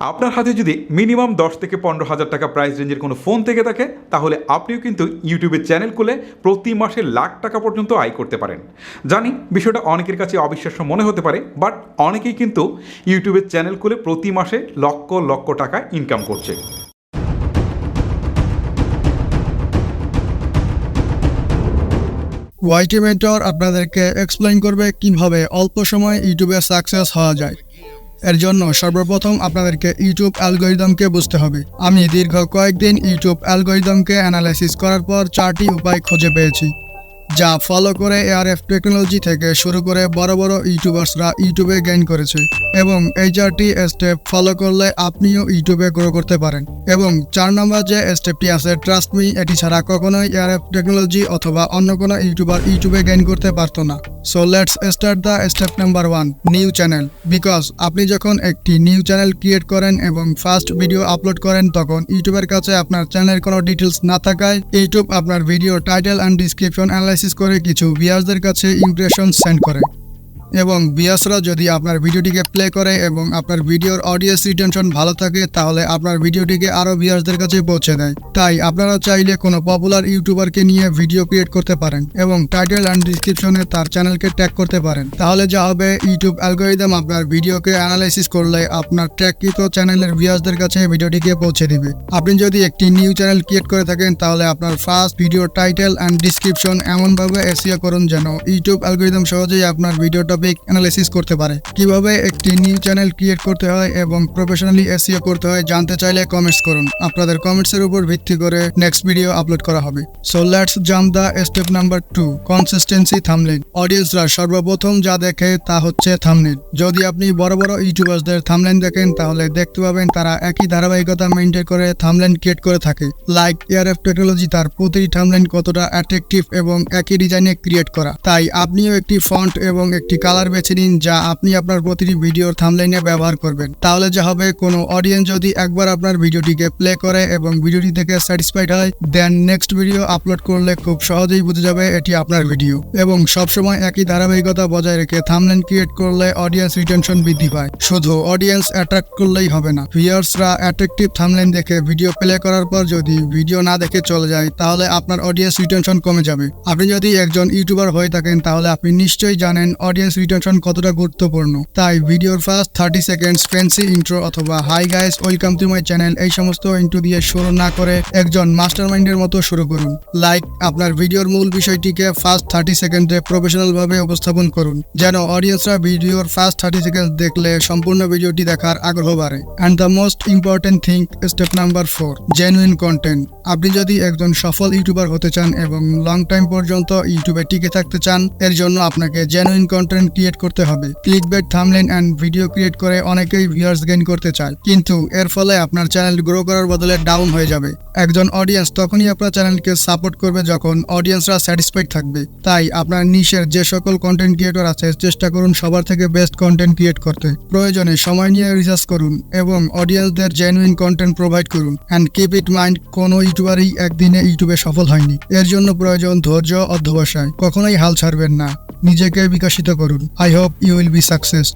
আপনার হাতে যদি মিনিমাম 10 থেকে 15,000 টাকা প্রাইস রেঞ্জের কোনো ফোন থেকে থাকে তাহলে আপনিও কিন্তু ইউটিউবের চ্যানেল খুলে প্রতি মাসে লাখ টাকা পর্যন্ত আয় করতে পারেন। জানি বিষয়টা অনেকের কাছে অবিশ্বাস্য মনে হতে পারে, বাট অনেকেই কিন্তু ইউটিউবের চ্যানেল খুলে প্রতি মাসে লক্ষ লক্ষ টাকা ইনকাম করছে। ওয়াইটি মেন্টর আপনাদেরকে এক্সপ্লেইন করবে কিভাবে অল্প সময়ে ইউটিউবে সাকসেস হওয়া যায়। এর জন্য সর্বপ্রথম আপনাদেরকে ইউটিউব অ্যালগরিদমকে বুঝতে হবে। আমি দীর্ঘ কয়েকদিন ইউটিউব অ্যালগরিদমকে অ্যানালাইসিস করার পর 4টি উপায় খুঁজে পেয়েছি, যা ফলো করে ARF টেকনোলজি থেকে শুরু করে বড় বড় ইউটিউবার্সরা ইউটিউবে গেইন করেছে। এবং এই 4টি স্টেপ ফলো করলে আপনিও ইউটিউবে গ্রো করতে পারেন। এবং 4 নম্বর যে স্টেপটি আছে, ট্রাস্ট মি, এটি ছাড়া কখনোই ARF টেকনোলজি অথবা অন্য কোনো ইউটিউবার ইউটিউবে গেইন করতে পারতো না। So let's start the step number 1, new channel. Because আপনি যখন একটি নিউ চ্যানেল ক্রিয়েট করেন এবং ফার্স্ট ভিডিও আপলোড করেন, তখন ইউটিউবের কাছে আপনার চ্যানেলের কোনো ডিটেলস না থাকায় ইউটিউব আপনার video title and description analysis করে কিছু ভিউয়ার্সদের কাছে ইমপ্রেশন সেন্ড করে। এবং ভিউয়ার্সরা যদি আপনার ভিডিওটিকে প্লে করে এবং আপনার ভিডিওর অডিয়েন্স রিটেনশন ভালো থাকে, তাহলে আপনার ভিডিওটিকে আরও ভিউয়ার্সদের কাছে পৌঁছে দেয়। তাই আপনারা চাইলে কোনো পপুলার ইউটিউবারকে নিয়ে ভিডিও ক্রিয়েট করতে পারেন এবং টাইটেল অ্যান্ড ডিসক্রিপশনে তার চ্যানেলকে ট্যাগ করতে পারেন। তাহলে যা হবে, ইউটিউব অ্যালগরিদম আপনার ভিডিওকে অ্যানালাইসিস করলে আপনার ট্যাগকৃত চ্যানেলের ভিউয়ার্সদের কাছে ভিডিওটিকে পৌঁছে দিবে। আপনি যদি একটি নিউ চ্যানেল ক্রিয়েট করে থাকেন, তাহলে আপনার first video title and description এমনভাবে এসইও করুন যেন ইউটিউব অ্যালগরিদম সহজেই আপনার ভিডিওটা অ্যানালাইসিস করতে পারে। কিভাবে একটি নিউ চ্যানেল ক্রিয়েট করতে হয় এবং প্রফেশনালি এসইও করতে হয় জানতে চাইলে কমেন্টস করুন। আপনাদের কমেন্টসের উপর ভিত্তি করে নেক্সট ভিডিও আপলোড করা হবে। So let's jump the step number 2, consistency thumbnail. অডিয়েন্সরা সর্বপ্রথম যা দেখে তা হচ্ছে থাম্বনেইল। যদি আপনি বড় বড় ইউটিউবারদের থাম্বনেইল দেখেন, তাহলে দেখতে পাবেন তারা একই ধারাবাহিকতা মেইনটেইন করে থাম্বনেইল ক্রিয়েট করে থাকে। লাইক ARF টেকনোলজি তার প্রতিটি থাম্বনেইল কতটা অ্যাট্রাকটিভ এবং একই ডিজাইনে ক্রিয়েট করা। তাই আপনিও একটি ফন্ট এবং একটি কালার বেছে নিন যা আপনি আপনার প্রতিটি ভিডিওর থাম্বনেইলে ব্যবহার করবেন। তাহলে যা হবে, কোনো অডিয়েন্স যদি একবার আপনার ভিডিওটিকে প্লে করে এবং ভিডিওটি থেকে স্যাটিসফাইড হয়, দেন নেক্সট ভিডিও আপলোড করলে খুব সহজেই বুঝে যাবে এটি আপনার ভিডিও। এবং সবসময় একই ধারাবাহিকতা বজায় রেখে থাম্বনেইল ক্রিয়েট করলে অডিয়েন্স রিটেনশন বৃদ্ধি পায়। শুধু অডিয়েন্স অ্যাট্রাক্ট করলেই হবে না, ভিউয়ার্সরা অ্যাট্রাকটিভ থাম্বনেইল দেখে ভিডিও প্লে করার পর যদি ভিডিও না দেখে চলে যায়, তাহলে আপনার অডিয়েন্স রিটেনশন কমে যাবে। আপনি যদি একজন ইউটিউবার হয়ে থাকেন, তাহলে আপনি নিশ্চয়ই জানেন অডিয়েন্স রিটেনশন কতটা গুরুত্বপূর্ণ। তাই ভিডিওর ফার্স্ট 30 সেকেন্ডস ফ্যান্সি ইন্ট্রো অথবা hi guys, welcome to my channel, এই সমস্ত ইন্ট্রো দিয়ে শুরু না করে একজন মাস্টারমাইন্ডের মতো শুরু করুন। লাইক আপনার ভিডিওর মূল বিষয়টিকে ফার্স্ট 30 সেকেন্ডে প্রফেশনাল ভাবে উপস্থাপন করুন, যেন অডিয়েন্সরা ভিডিওর ফার্স্ট 30 সেকেন্ড দেখলে সম্পূর্ণ ভিডিওটি দেখার আগ্রহ বাড়ে। And the most important thing, step number 4, genuine content. আপনি যদি একজন সফল ইউটিউবার হতে চান এবং লং টাইম পর্যন্ত ইউটিউবে টিকে থাকতে চান, এর জন্য আপনাকে জেনুইন কন্টেন্ট ক্রিয়েট করতে হবে। Clickbait thumbnail and video create করে অনেকেই ভিউয়ার্স গেইন করতে চায়, কিন্তু এর ফলে আপনার চ্যানেল গ্রো করার বদলে ডাউন হয়ে যাবে। একজন অডিয়েন্স তখনই আপনার চ্যানেলকে সাপোর্ট করবে যখন অডিয়েন্সরা স্যাটিসফাইড থাকবে। তাই আপনার নিশের যে সকল কন্টেন্ট ক্রিয়েটর আছে, চেষ্টা করুন সবার থেকে বেস্ট কন্টেন্ট ক্রিয়েট করতে। প্রয়োজনে সময় নিয়ে রিসার্চ করুন এবং অডিয়েন্সদের জেনুইন কন্টেন্ট প্রোভাইড করুন। অ্যান্ড কিপ ইট মাইন্ড, কোনো ইউটিউবারই একদিনে ইউটিউবে সফল হয়নি। এর জন্য প্রয়োজন ধৈর্য, অধ্যবসায়। কখনোই হাল ছাড়বেন না, নিজেকে বিকশিত করুন। I hope you will be success.